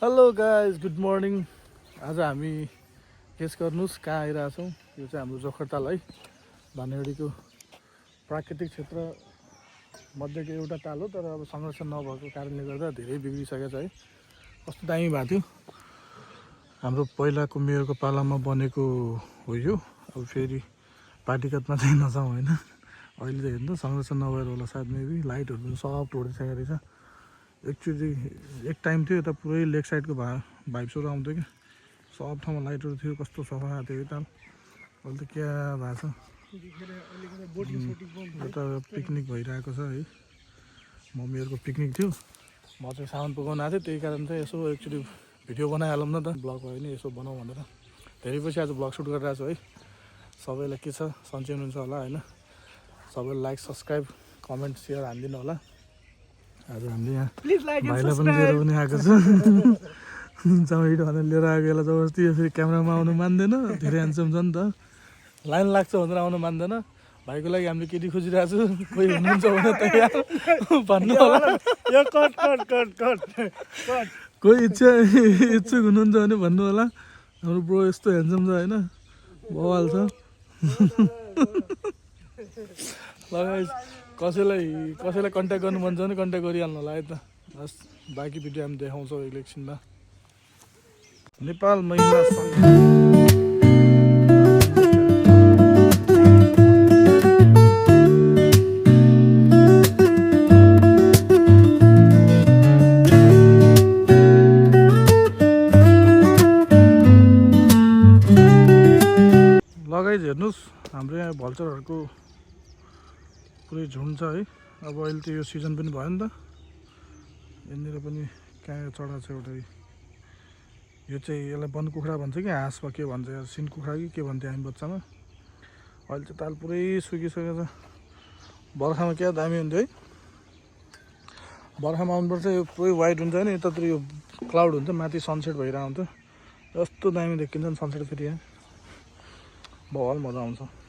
Hello guys, good morning. आज हामी guess गर्नुहोस् कहाँ आइरहेछौँ। यो चाहिँ हाम्रो जोखरताल है, भानुगढीको प्राकृतिक क्षेत्र मध्येको एउटा ताल हो। तर अब संरक्षण नभएको कारणले गर्दा धेरै बिग्रिसकेको छ है। कस्तो दामी भएको थियो, हाम्रो पहिलाको मेयरको पालामा बनेको हो यो। अब फेरि पार्टीगतमा चाहिँ नजाउँ होइन। अहिले त हेर्नु संरक्षण नभएर होला सायद, मेबी लाइटहरू पनि सब तोडिसकेको रहेछ। एक्चुअली एक टाइम थियो यता पुरै लेक साइडको भाइब्सहरू आउँथ्यो कि, सब ठाउँमा लाइटहरू थियो, कस्तो सफा थियो है ताल। अहिले त क्या भएको छ, यता पिकनिक भइरहेको छ है। मम्मीहरूको पिकनिक थियो, म चाहिँ सामान पुगाउन आएको थिएँ। त्यही कारण चाहिँ यसो एक्चुअली भिडियो बनाइहालौँ न त, ब्लग भयो नि यसो बनाऊँ भनेर धेरै पछि आज ब्लग सुट गरिरहेको छु है। सबैलाई के छ, सन्चै हुनुहुन्छ होला होइन। सबैलाई लाइक, सब्सक्राइब, कमेन्ट, सेयर हानिदिनु होला। आज हामीले यहाँ भाइलाई पनि लिएर पनि आएको छ। जमाइट भनेर लिएर आएको यसलाई जबरजस्ती। यसरी क्यामेरामा आउनु मान्दैन, धेरै ह्यान्डसम छ नि त। लाइन लाग्छ भनेर आउनु मान्दैन। भाइको लागि हामीले केटी खोजिरहेको छु, कोही हुनुहुन्छ भने तयार भन्नु होला। कोही इच्छुक हुनुहुन्छ भने भन्नु होला। हाम्रो ब्रो यस्तो ह्यान्डसम छ होइन, बवाल छ। ल कसैलाई कन्ट्याक्ट गर्नु मन छ भने कन्ट्याक्ट गरिहाल्नु होला है त। बस बाँकी भिडियो हामी देखाउँछौँ एकछिनमा। नेपाल महिला सङ्घ लगाइ हेर्नुहोस्, हाम्रो यहाँ भल्चरहरूको पुरै झुन्ड छ है। अब अहिले त यो सिजन पनि भयो नि त। यहाँनिर पनि कहाँ चढा छ एउटा, यो चाहिँ यसलाई वन कुखुरा भन्छ कि हाँस वा के भन्छ, सिन कुखुरा कि के भन्थ्यो हामी बच्चामा। अहिले चाहिँ ताल पुरै सुकिसकेको छ। बर्खामा क्या दामी हुन्थ्यो है। बर्खामा आउनुपर्छ, यो पुरै वाइट हुन्छ होइन, यतातिर यो क्लाउड हुन्छ, माथि सनसेट भइरहेको हुन्छ। यस्तो दामी देखिन्छ नि सनसेट फेरि यहाँ, बहुत मजा आउँछ।